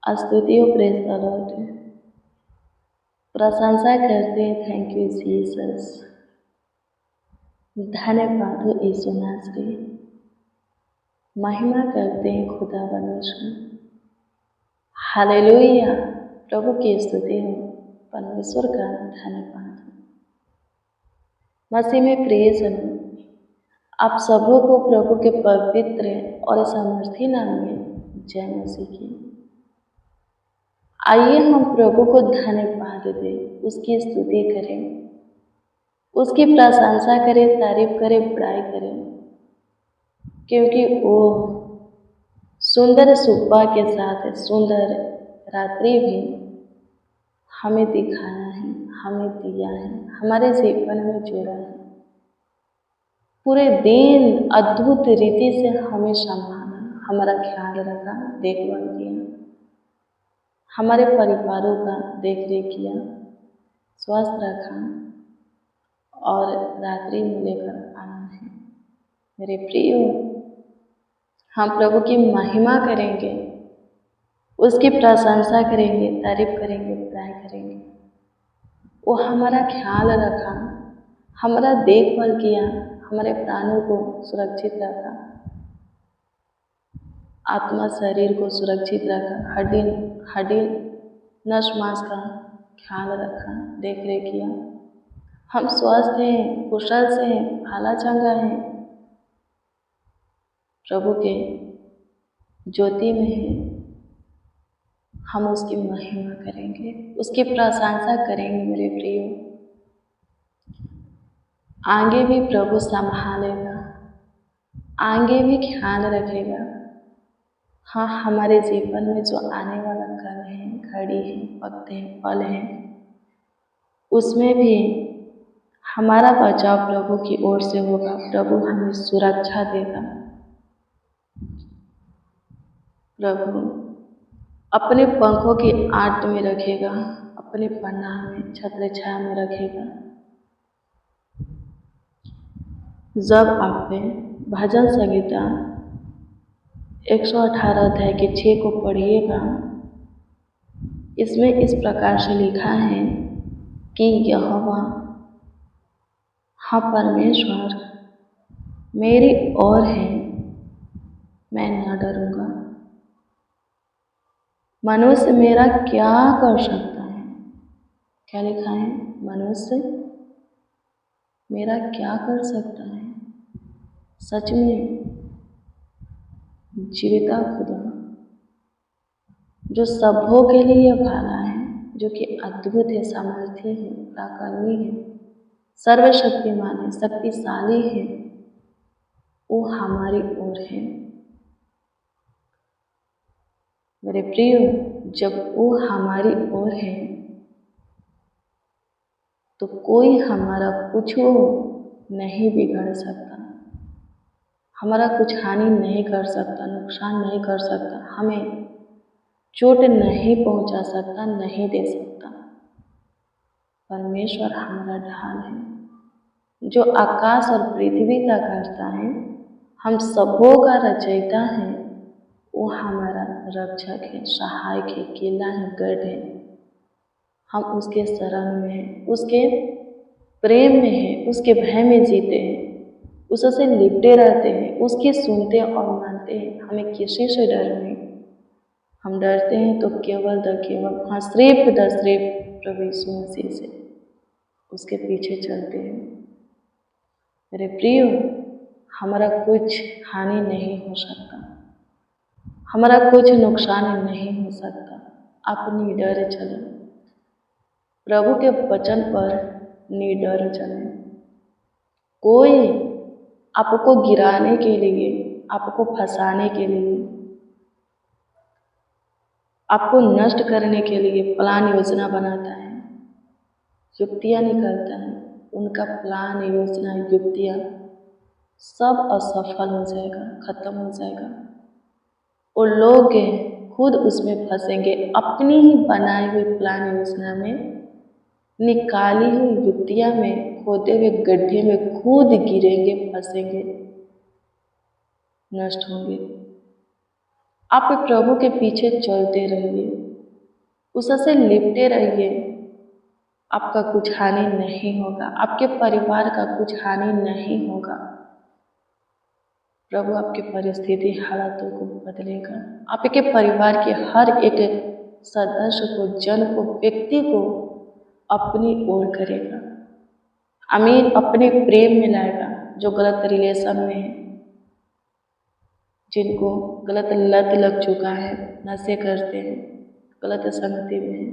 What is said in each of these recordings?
स्तुति और praise the Lord, प्रशंसा करते हैं। थैंक यू जीसस, धन्यवाद हो यीशु नासरी। महिमा करते हैं खुदा परमेश्वर। हालेलुया, प्रभु की स्तुति हो, परमेश्वर का धन्यवाद हो। मसीह में प्रिय जनों, आप सबों को प्रभु के पवित्र और सामर्थी नाम में जय मसीह की। आइए हम प्रभु को धन्यवाद दें, उसकी स्तुति करें, उसकी प्रशंसा करें, तारीफ करें, बड़ाई करें, क्योंकि वो सुंदर सुबह के साथ सुंदर रात्रि भी हमें दिखाया है, हमें दिया है, हमारे जीवन में जोड़ा है। पूरे दिन अद्भुत रीति से हमें संभाला, हमारा ख्याल रखा, देखभाल किया, हमारे परिवारों का देख रेख किया, स्वस्थ रखा और रात्रि में लेकर आया है। मेरे प्रियो, हम प्रभु की महिमा करेंगे, उसकी प्रशंसा करेंगे, तारीफ करेंगे, बड़ाई करेंगे। वो हमारा ख्याल रखा, हमारा देखभाल किया, हमारे प्राणों को सुरक्षित रखा, आत्मा शरीर को सुरक्षित रखा, हड्डी नस मांस का ख्याल रखा, देख रेख किया। हम स्वस्थ हैं, कुशल से हैं, भाला चंगा हैं, प्रभु के ज्योति में हैं। हम उसकी महिमा करेंगे, उसकी प्रशंसा करेंगे। मेरे प्रियो, आगे भी प्रभु संभालेगा, आगे भी ख्याल रखेगा। हाँ, हमारे जीवन में जो आने वाला कल है, घड़ी है, वक्त है, पल है, उसमें भी हमारा बचाव प्रभु की ओर से होगा। प्रभु हमें सुरक्षा देगा। प्रभु अपने पंखों की आट में रखेगा, अपने पनाह में, छत्र छाया में रखेगा। जब आप भजन संहिता 118 अध्याय के 6 को पढ़िएगा, इसमें इस प्रकार से लिखा है कि यहोवा, हाँ परमेश्वर मेरी ओर है, मैं न डरूंगा। मनुष्य मेरा क्या कर सकता है? क्या लिखा है? मनुष्य मेरा क्या कर सकता है? सच में जीविता खुदा जो सबों के लिए भाला है, जो कि अद्भुत है, सामर्थ्य है, पराक्रमी है, सर्वशक्तिमान है, शक्तिशाली है, वो हमारी ओर है। मेरे प्रियो, जब वो हमारी ओर है तो कोई हमारा कुछ नहीं बिगाड़ सकता, हमारा कुछ हानि नहीं कर सकता, नुकसान नहीं कर सकता, हमें चोट नहीं पहुंचा सकता, नहीं दे सकता। परमेश्वर हमारा ढाल है, जो आकाश और पृथ्वी का करता है, हम सबों का रचयिता है। वो हमारा रक्षक है, सहायक है, किला है, गढ़ है। हम उसके शरण में हैं, उसके प्रेम में हैं, उसके भय में जीते हैं, उससे लिपटे रहते हैं, उसकी सुनते और मानते हैं। हमें किसी से डर नहीं। हम डरते हैं तो केवल सिर्फ प्रभु यीशु मसीह से, उसके पीछे चलते हैं। मेरे प्रियो, हमारा कुछ हानि नहीं हो सकता, हमारा कुछ नुकसान नहीं हो सकता। आप निडर चलें, प्रभु के वचन पर निडर चलें। कोई आपको गिराने के लिए, आपको फंसाने के लिए, आपको नष्ट करने के लिए प्लान योजना बनाता है, युक्तियाँ निकालता है। उनका प्लान, योजना, युक्तियाँ सब असफल हो जाएगा, खत्म हो जाएगा। वो लोग खुद उसमें फंसेंगे, अपनी ही बनाई हुई प्लान योजना में, निकाली हुई युक्तियाँ में, खोदे हुए गड्ढे में खुद गिरेंगे, फंसेंगे, नष्ट होंगे। आप प्रभु के पीछे चलते रहिए, उससे लिपटे रहिए। आपका कुछ हानि नहीं होगा, आपके परिवार का कुछ हानि नहीं होगा। प्रभु आपकी परिस्थिति हालातों को बदलेगा, आपके परिवार के हर एक सदस्य को, जन को, व्यक्ति को अपनी ओर करेगा। आमीन। अपने प्रेम में लाएगा। जो गलत रिलेशन में है, जिनको गलत लत लग चुका है, नशे करते हैं, गलत संगति में है,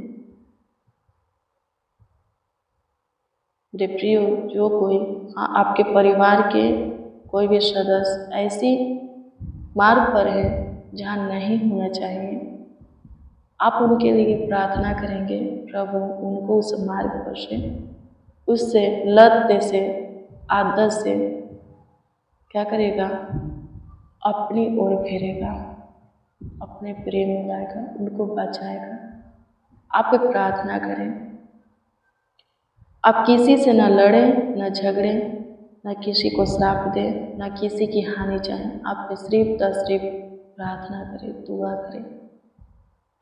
प्रियो, जो कोई आपके परिवार के कोई भी सदस्य ऐसी मार्ग पर है जहाँ नहीं होना चाहिए, आप उनके लिए प्रार्थना करेंगे। प्रभु उनको उस मार्ग पर से, उससे लत से, आदत से क्या करेगा? अपनी ओर फेरेगा, अपने प्रेम में लाएगा, उनको बचाएगा। आप प्रार्थना करें। आप किसी से न लड़ें, न झगड़ें, न किसी को श्राप दें, न किसी की हानि चाहें। आप सिर्फ प्रार्थना करें, दुआ करें।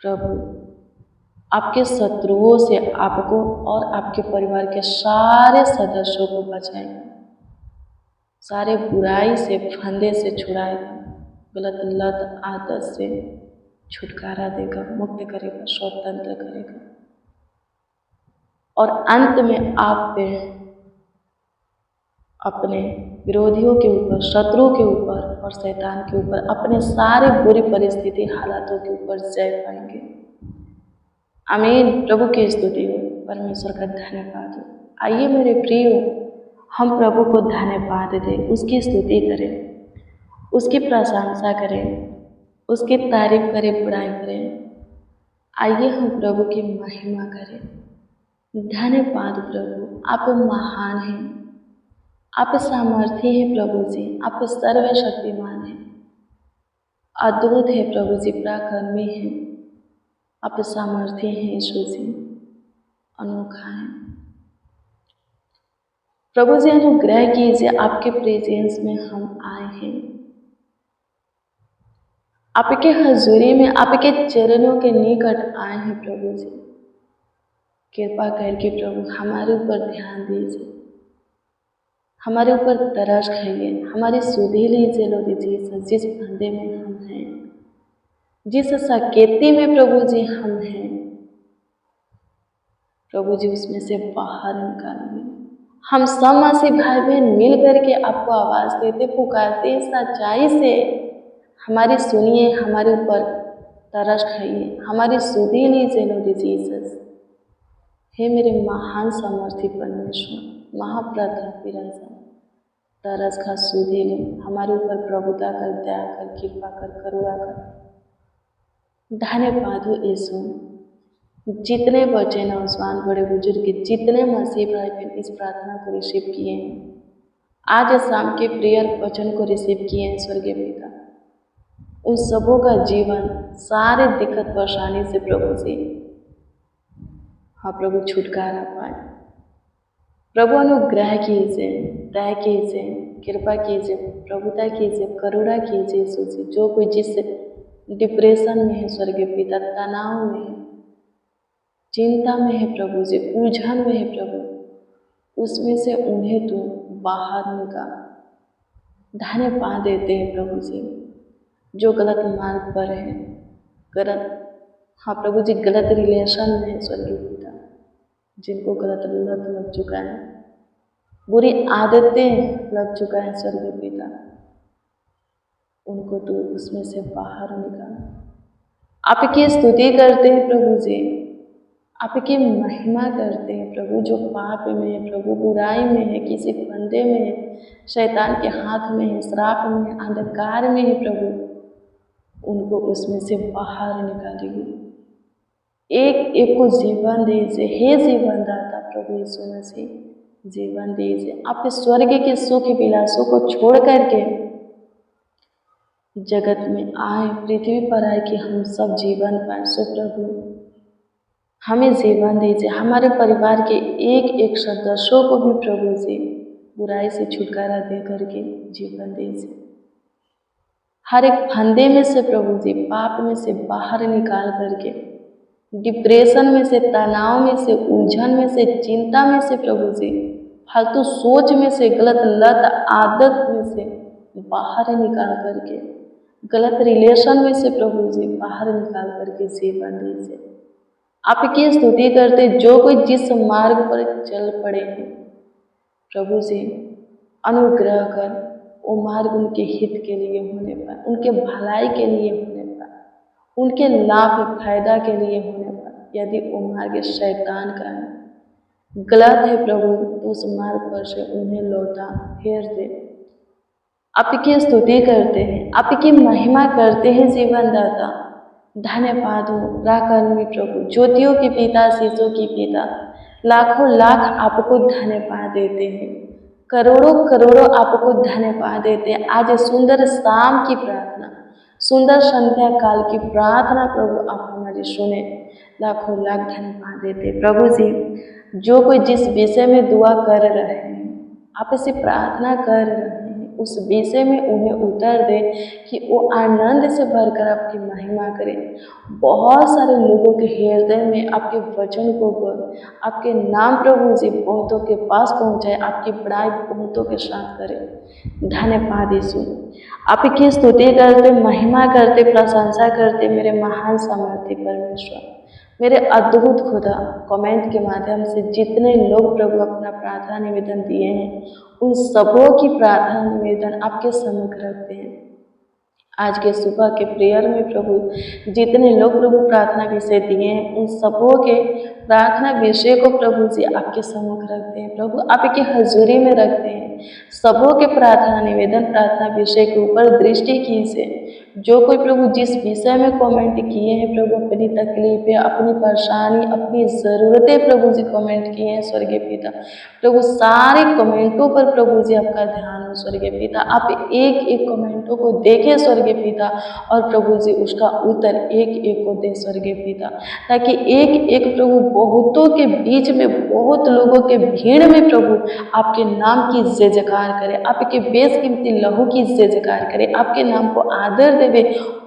प्रभु आपके शत्रुओं से आपको और आपके परिवार के सारे सदस्यों को बचाएगा, सारे बुराई से, फंदे से छुड़ाएगा, गलत लत आदत से छुटकारा देगा, मुक्त करेगा, स्वतंत्र करेगा। और अंत में आप पे अपने विरोधियों के ऊपर, शत्रुओं के ऊपर और शैतान के ऊपर, अपने सारे बुरी परिस्थिति हालातों के ऊपर जय पाएंगे। आमीन। प्रभु की स्तुति हो, परमेश्वर का धन्यवाद हो। आइए मेरे प्रियो, हम प्रभु को धन्यवाद दें, उसकी स्तुति करें, उसकी प्रशंसा करें, उसकी तारीफ करें, बड़ाई करें। आइए हम प्रभु की महिमा करें। धन्यवाद प्रभु, आप महान हैं, आप सामर्थी हैं प्रभु जी, आप सर्वशक्तिमान हैं, अद्भुत है प्रभु जी, पराक्रमी हैं, आप सामर्थी हैं यीशु जी, अनोखा है। प्रभु जी अनुग्रह कीजिए, आपके प्रेजेंस में हम आए हैं, आपके हजूरी में, आपके चरणों के निकट आए हैं। प्रभु जी कृपा करके प्रभु हमारे ऊपर ध्यान दीजिए, हमारे ऊपर तरस खाइए, हमारी सुधि लीजिए लो दीजिए। जिस फंदे में हम हैं, जिस सकेती में प्रभु जी हम हैं, प्रभु जी उसमें से बाहर निकालिए। हम सब मसीह भाई बहन मिल करके आपको आवाज़ देते, पुकारते, सच्चाई से हमारी सुनिए, हमारे ऊपर तरस खाइए, हमारी सुधि लीजिए लो दीजिए। हे मेरे महान सामर्थी परमेश्वर, महाप्रतापी राजा, तरस का सुधि ले, हमारे ऊपर प्रभुता कर, दया कर, कृपा कर, करुणा कर। धन्यवाद हो यीशु। जितने बच्चे, नौजवान, बड़े बुजुर्ग, जितने मसीह भाई बहन इस प्रार्थना को रिसीव किए हैं, आज शाम के प्रेयर वचन को रिसीव किए हैं स्वर्गीय पिता, उन सबों का जीवन सारे दिक्कत परेशानी से प्रभु जी, हाँ प्रभु, छुटकारा पाए। प्रभु अनुग्रह कीजिए, दया कीजिए, कृपा कीजिए, प्रभुता कीजिए, करुणा कीजिए यीशु जी। जो कोई जिस डिप्रेशन में है स्वर्गीय पिता, तनाव में है, चिंता में है प्रभु जी, उलझन में है प्रभु, उसमें से उन्हें तो बाहर निकाल। धन्यवाद देते हैं प्रभु जी। जो गलत मार्ग पर है, गलत, हाँ प्रभु जी, गलत रिलेशन में है स्वर्गीय पिता, जिनको गलत लत लग चुका है, बुरी आदतें लग चुका है स्वर्गीय पिता, उनको तो उसमें से बाहर निकाल। आपकी स्तुति करते हैं प्रभु जी, आपकी महिमा करते हैं प्रभु। जो पाप में है प्रभु, बुराई में है, किसी फंदे में है, शैतान के हाथ में है, श्राप में है, अंधकार में है प्रभु, उनको उसमें से बाहर निकालिए। एक एक को जीवन दीजिए, हे जीवन दाता प्रभु यीशु मसीह, जीवन दीजिए। आप स्वर्ग के सुख विलासों को छोड़ करके जगत में आए, पृथ्वी पर आए कि हम सब जीवन पाए। सो प्रभु हमें जीवन दीजिए, हमारे परिवार के एक एक सदस्यों को भी प्रभु जी बुराई से छुटकारा दे करके जीवन दीजिए। हर एक फंदे में से प्रभु जी, पाप में से बाहर निकाल करके, डिप्रेशन में से, तनाव में से, उलझन में से, चिंता में से प्रभु जी, फालतू सोच में से, गलत लत आदत में से बाहर निकाल करके, गलत रिलेशन में से प्रभु जी बाहर निकाल करके जीवन दीजिए। आपकी स्तुति करते जो कोई जिस मार्ग पर चल पड़े हैं प्रभु जी, अनुग्रह कर वो मार्ग उनके हित के लिए होने पर, उनके भलाई के लिए होने पर, उनके लाभ फायदा के लिए होने पर, यदि वो मार्ग शैतान का है, गलत है प्रभु, तो उस मार्ग पर से उन्हें लौटा फेर दे। आपकी स्तुति करते हैं, आपकी महिमा करते हैं जीवनदाता। धन्यवाद हो पराक्रमी प्रभु, ज्योतियों के पिता, शीशों की पिता, लाखों लाख आपको धन्यवाद देते हैं, करोड़ों करोड़ों आपको धन्यवाद देते हैं। आज सुंदर शाम की प्रार्थना, सुंदर संध्या काल की प्रार्थना प्रभु आप हमारी सुने, लाखों लाख धन्यवाद देते प्रभु जी। जो कोई जिस विषय में दुआ कर रहे हैं, आप इसे प्रार्थना कर रहे हैं, उस विषय में उन्हें उत्तर दे कि वो आनंद से भरकर आपकी महिमा करें। बहुत सारे लोगों के हृदय में आपके वचन को आपके नाम प्रभु जी बहुतों के पास पहुंचाए, आपकी बड़ाई बहुतों के साथ करें। धन्यवाद यीशु, आपकी स्तुति करते, महिमा करते, प्रशंसा करते मेरे महान सामर्थी परमेश्वर, मेरे अद्भुत खुदा। कमेंट के माध्यम से जितने लोग प्रभु अपना प्रार्थना निवेदन दिए हैं, उन सबों की प्रार्थना निवेदन आपके सम्मुख रखते हैं। आज के सुबह के प्रेयर में प्रभु जितने लोग प्रभु प्रार्थना विषय दिए हैं, उन सबों के प्रार्थना विषय को प्रभु जी आपके सम्मुख रखते हैं, प्रभु आपकी हजूरी में रखते हैं। सबों के प्रार्थना निवेदन, प्रार्थना विषय के ऊपर दृष्टि कीजिए। जो कोई प्रभु जिस विषय में कमेंट किए हैं प्रभु, अपनी तकलीफें, अपनी परेशानी, अपनी ज़रूरतें प्रभु जी कमेंट किए हैं स्वर्गीय पिता, प्रभु सारे कमेंटों पर प्रभु जी आपका ध्यान हो स्वर्गीय पिता। आप एक एक कमेंटों को देखें स्वर्गीय पिता, और प्रभु जी उसका उत्तर एक एक को दे स्वर्गीय पिता, ताकि एक एक प्रभु बहुतों के बीच में, बहुत लोगों के भीड़ में प्रभु आपके नाम की जय जयकार करे, आपके बेशकीमती लहू की जय जयकार करे, आपके नाम को आदर देवे,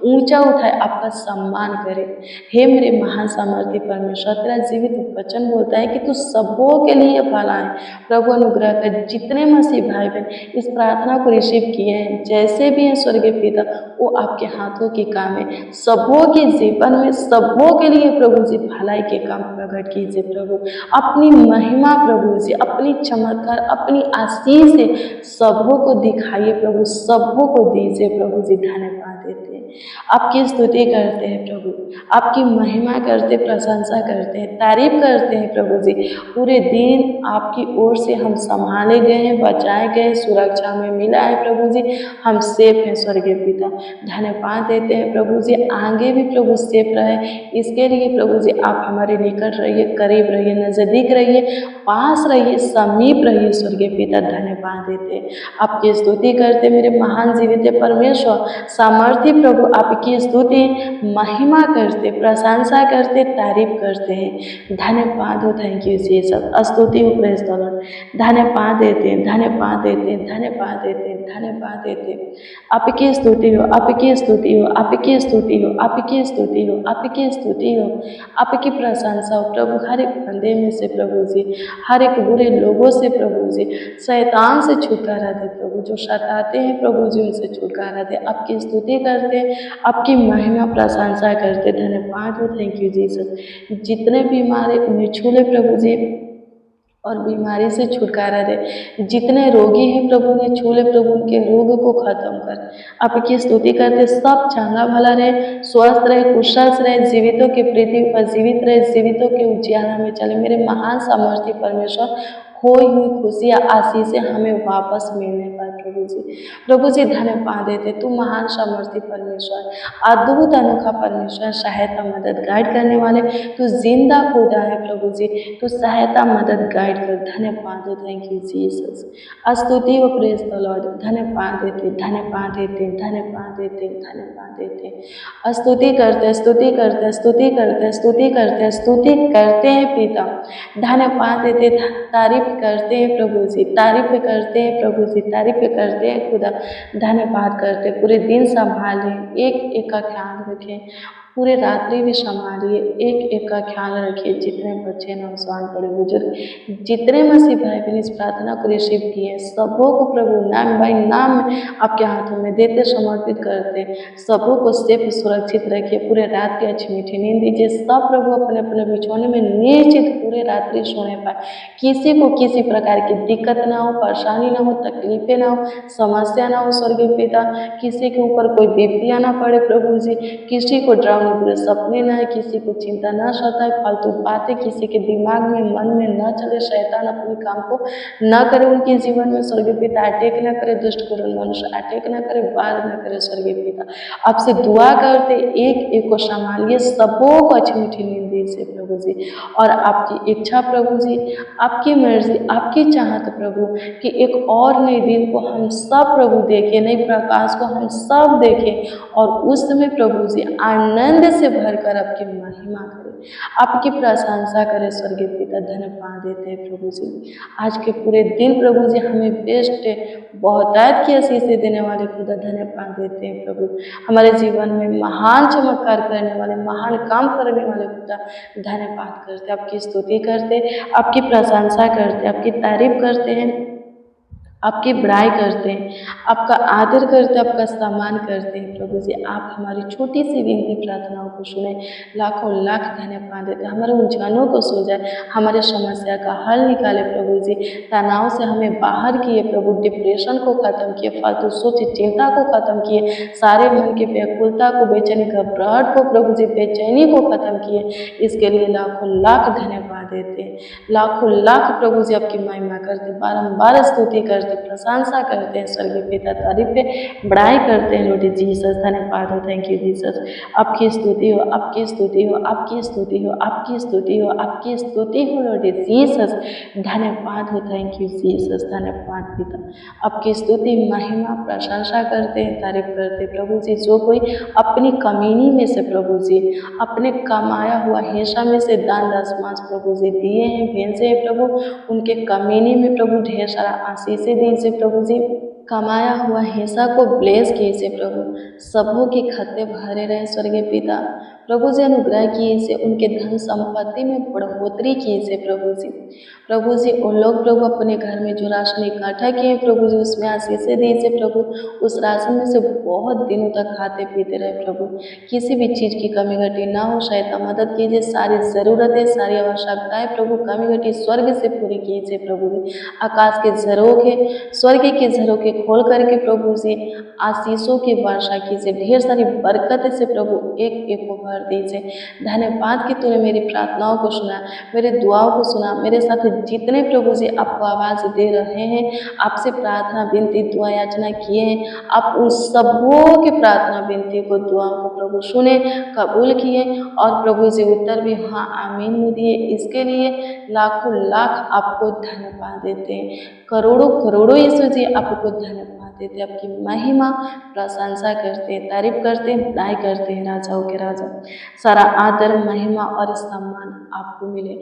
ऊंचा उठाए, आपका सम्मान करे। हे मेरे महान सामर्थ्य परमेश्वर, तेरा जीवित वचन बोलता है कि तू सबों के लिए भला है। प्रभु अनुग्रह कर, जितने मसीह भाई बहन इस प्रार्थना को रिसीव किए हैं, जैसे भी हैं स्वर्गीय पिता, वो आपके हाथों की काम है। सबों के जीवन में, सबों के लिए प्रभु जी भलाई के काम प्रकट कीजिए प्रभु, अपनी महिमा प्रभु जी, अपनी चमत्कार, अपनी आशीष से सबों को दिखाइए प्रभु, सबों को दीजिए प्रभु जी। धन्यवाद देते हैं, आपकी स्तुति करते हैं प्रभु, आपकी महिमा करते, प्रशंसा करते हैं, तारीफ करते हैं प्रभु जी। पूरे दिन आपकी ओर से हम संभाले गए हैं, बचाए गए, सुरक्षा में मिला है प्रभु जी, हम सेफ हैं स्वर्गीय पिता। धन्यवाद देते हैं प्रभु जी, आगे भी प्रभु सेफ रहे, इसके लिए प्रभु जी आप हमारे निकट रहिए, करीब रहिए, नज़दीक रहिए, पास रहिए, समीप रहिए स्वर्गीय पिता। धन्यवाद देते हैं, आपकी स्तुति करते मेरे महान जीवित परमेश्वर, सामर्थी प्रभु, आपकी स्तुति महिमा करते, प्रशंसा करते, तारीफ करते हैं। धन्यवाद हो, थैंक यू जीसस, स्तुति हो, प्रेज द लॉर्ड। धन्यवाद देते हैं, धन्यवाद देते हैं, धन्यवाद देते हैं, धन्यवाद देते हैं। आपकी स्तुति हो, आपकी स्तुति हो, आपकी स्तुति हो, आपकी स्तुति हो, आपकी स्तुति हो, आपकी प्रशंसा हो प्रभु। हर एक बंदे में से प्रभु जी, हर एक बुरे लोगों से प्रभु जी, शैतान से छुटकारा दे प्रभु, जो सताते हैं प्रभु जी उनसे छुटकारा दे। आपकी स्तुति करते, आपकी महिमा प्रशंसा करते। धन्यवाद हो, थैंक यू जीसस। जितने बीमार उन्हें छू ले प्रभु जी, और बीमारी से छुटकारा दे। जितने रोगी हैं प्रभु ने छू ले प्रभु, उनके रोग को खत्म कर। आपकी स्तुति करते, सब चंगा भला रहे, स्वस्थ रहे, कुशल रहे, जीवितों के पृथ्वी पर जीवित रहे, जीवितों के उजियारा में चले। मेरे महान सामर्थ्य परमेश्वर, खोई हुई खुशियाँ, आशीषें हमें वापस मिलने पर प्रभु जी, प्रभु जी धन्यवाद देते। तू महान सामर्थ्य परमेश्वर, अद्भुत अनोखा परमेश्वर, सहायता मदद गाइड करने वाले, तू जिंदा खुदा है प्रभु जी, तू सहायता मदद गाइड कर। धन्यवाद हो, थैंक यू जीसस, स्तुति हो, प्रेज द लॉर्ड। धन्यवाद देते, धन्यवाद देते, धन्यवाद देते, धन्यवाद देते। स्तुति करते, स्तुति करते, स्तुति करते, स्तुति करते, स्तुति करते हैं पिता। धन्यवाद देते, तारीफ करते हैं प्रभु जी, तारीफ करते हैं प्रभु जी, तारीफ करते हैं खुदा, धन्यवाद करते हैं। पूरे दिन संभालें, एक एक का ख्याल रखें, पूरे रात्रि भी संभालिए, एक एक का ख्याल रखिए। जितने बच्चे नौजवान बड़े बुजुर्ग, जितने मसीह भाई बहन इस प्रार्थना को रिसीव किए, सबों को प्रभु नाम बाई नाम आपके हाथों में देते समर्पित करते, सबों को सेफ सुरक्षित रखिए। पूरे रात की अच्छी मीठी नींद दीजिए। सब प्रभु अपने अपने बिछौने में निश्चित पूरे रात्रि सोने पाए। किसी को किसी प्रकार की दिक्कत ना हो, परेशानी ना हो, तकलीफें ना हो, समस्या ना हो स्वर्गीय पिता। किसी के ऊपर कोई विपत्तियां ना पड़े प्रभु जी। किसी को डरावने बुरे सपने ना आए, किसी को चिंता ना सताए, फालतू बातें किसी के दिमाग में मन में न चले, शैतान अपने काम को न करे उनके जीवन में स्वर्गीय पिता। अटैक न करे, दुष्ट कुरन मनुष्य अटैक न करे, वार न करे स्वर्गीय पिता। आपसे दुआ करते एक एक को संभालिए, सबों को अच्छी मीठी नींद दीजिए प्रभु जी। और आपकी इच्छा प्रभु जी, आपकी मर्जी, आपकी चाहत प्रभु कि एक और नए दिन को हम सब प्रभु देखें, नए प्रकाश को हम सब देखें, और उस समय प्रभु जी आनंद से भरकर आपकी महिमा करें, आपकी प्रशंसा करें स्वर्गीय पिता। धन्यवाद देते हैं प्रभु जी। आज के पूरे दिन प्रभु जी हमें बेस्ट बहुतायत की आशीषें देने वाले खुदा धन्यवाद देते हैं प्रभु। हमारे जीवन में महान चमत्कार करने वाले, महान काम करने वाले खुदा धन्यवाद करते, आपकी स्तुति करते, आपकी प्रशंसा करते, आपकी तारीफ करते हैं, आपकी बड़ाई करते हैं, आपका आदर करते हैं, आपका सम्मान करते हैं प्रभु जी। आप हमारी छोटी सी विनती प्रार्थनाओं को सुने, लाखों लाख धन्यवाद देते हैं। हमारे उलझनों को सुलझाए, हमारे समस्या का हल निकाले प्रभु जी। तनाव से हमें बाहर किए प्रभु, डिप्रेशन को खत्म किए, फालतू सोच चिंता को खत्म किए, सारे मन की व्याकुलता को, बेचैनी घबराहट को प्रभु जी, बेचैनी को खत्म किए। इसके लिए लाखों लाख धन्यवाद देते हैं, लाखों लाख प्रभु जी आपकी महिमा करते, बारंबार स्तुति करते, प्रशंसा करते हैं स्वर्गीय पिता। तारीफ बड़ाई करते हैं लॉर्ड जीसस। धन्यवाद हो, थैंक यू जीसस। आपकी स्तुति हो, आपकी स्तुति हो, आपकी स्तुति हो, आपकी स्तुति हो, आपकी स्तुति हो लॉर्ड जीसस। धन्यवाद हो, थैंक यू जीसस। धन्यवाद पिता। आपकी स्तुति महिमा प्रशंसा करते हैं, तारीफ करते हैं प्रभु जी। जो कोई अपनी कमीनी में से प्रभु जी, अपने कमाया हुआ हिस्सा में से दान दशमांश प्रभु जी दिए हैं, भेजे हैं प्रभु, उनके कमीनी में प्रभु ढेर सारा आशीषें दीजिए प्रभु जी। कमाया हुआ हिस्सा को ब्लेस कीजिए प्रभु, सबों के खाते भरे रहे स्वर्गीय पिता। प्रभु जी अनुग्रह कीजिए, उनके धन संपत्ति में बढ़ोतरी कीजिए प्रभु जी। प्रभु जी उन लोग प्रभु अपने घर में जो राशन इकट्ठा किए प्रभु जी, उसमें आशीषें दीजिए प्रभु। उस राशन में से बहुत दिनों तक खाते पीते रहे प्रभु, किसी भी चीज़ की कमी घटी ना हो। शायद मदद कीजिए, सारी ज़रूरतें, सारी आवश्यकताएं प्रभु कमी घटी स्वर्ग से पूरी कीजिए प्रभु जी। आकाश के झरोखे, स्वर्ग के झरोखे खोल करके प्रभु जी आशीषों की वर्षा कीजिए, ढेर सारी बरकत से प्रभु एक एक को भर दीजिए। धन्यवाद कि तूने मेरी प्रार्थनाओं को सुना, मेरे दुआओं को सुना। मेरे साथ जितने प्रभु जी आपको आवाज़ दे रहे हैं, आपसे प्रार्थना विनती दुआ याचना किए हैं, आप उन सबों की प्रार्थना विनती को, दुआओं को प्रभु सुने, कबूल किए, और प्रभु जी उत्तर भी हाँ आमीन में दिए। इसके लिए लाखों लाख आपको धन्यवाद देते हैं, करोड़ों करोड़ों यीशु जी आपको धन्यवाद देते, आपकी महिमा प्रशंसा करते हैं, तारीफ करते हैं, बड़ाई करते हैं। राजाओं के राजा, सारा आदर महिमा और सम्मान आपको मिले।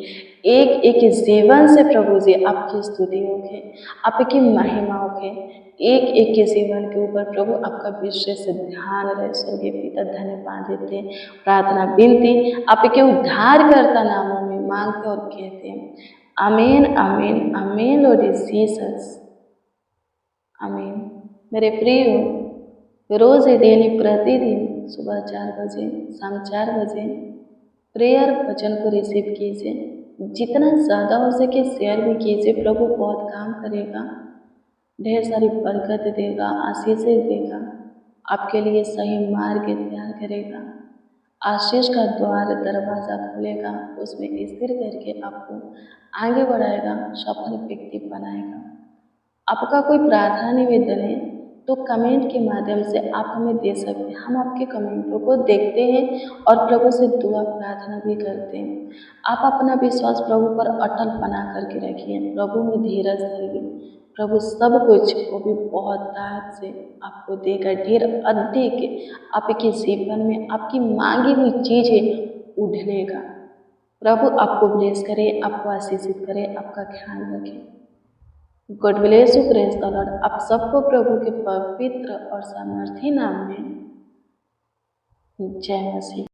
एक एक जीवन से प्रभु जी आपकी स्तुति होके, आपकी महिमा होके, एक एक के जीवन के ऊपर प्रभु आपका विशेष ध्यान रहे स्वर्गीय पिता। धन्यवाद देते हैं, प्रार्थना विनती आपके उद्धारकर्ता नामों में मांगते और कहते हैं आमीन आमीन आमीन लॉर्ड जीसस, आमीन। मेरे प्रिय, रोज़ डेली प्रतिदिन सुबह 4 बजे, शाम 4 बजे प्रेयर वचन को रिसीव कीजिए। जितना ज़्यादा हो सके शेयर भी कीजिए, प्रभु बहुत काम करेगा, ढेर सारी बरकत देगा, आशीषें देगा, आपके लिए सही मार्ग तैयार करेगा, आशीष का द्वार दरवाज़ा खोलेगा, उसमें स्थिर करके आपको आगे बढ़ाएगा, सफल व्यक्ति बनाएगा। आपका कोई प्रार्थना निवेदन है तो कमेंट के माध्यम से आप हमें दे सकते हैं, हम आपके कमेंटों को देखते हैं और प्रभु से दुआ प्रार्थना भी करते हैं। आप अपना विश्वास प्रभु पर अटल बना करके रखिए, प्रभु में धीरज धरिए, प्रभु सब कुछ वो भी बहुत ताकत से आपको देगा, ढेर अधिक आपके जीवन में आपकी मांगी हुई चीज़ें उड़ेगा। प्रभु आपको ब्लेस करे, आपको आशीषित करे, आपका ख्याल रखे। God bless you praise the Lord. आप सबको प्रभु के पवित्र और सामर्थी नाम में जय मसीह।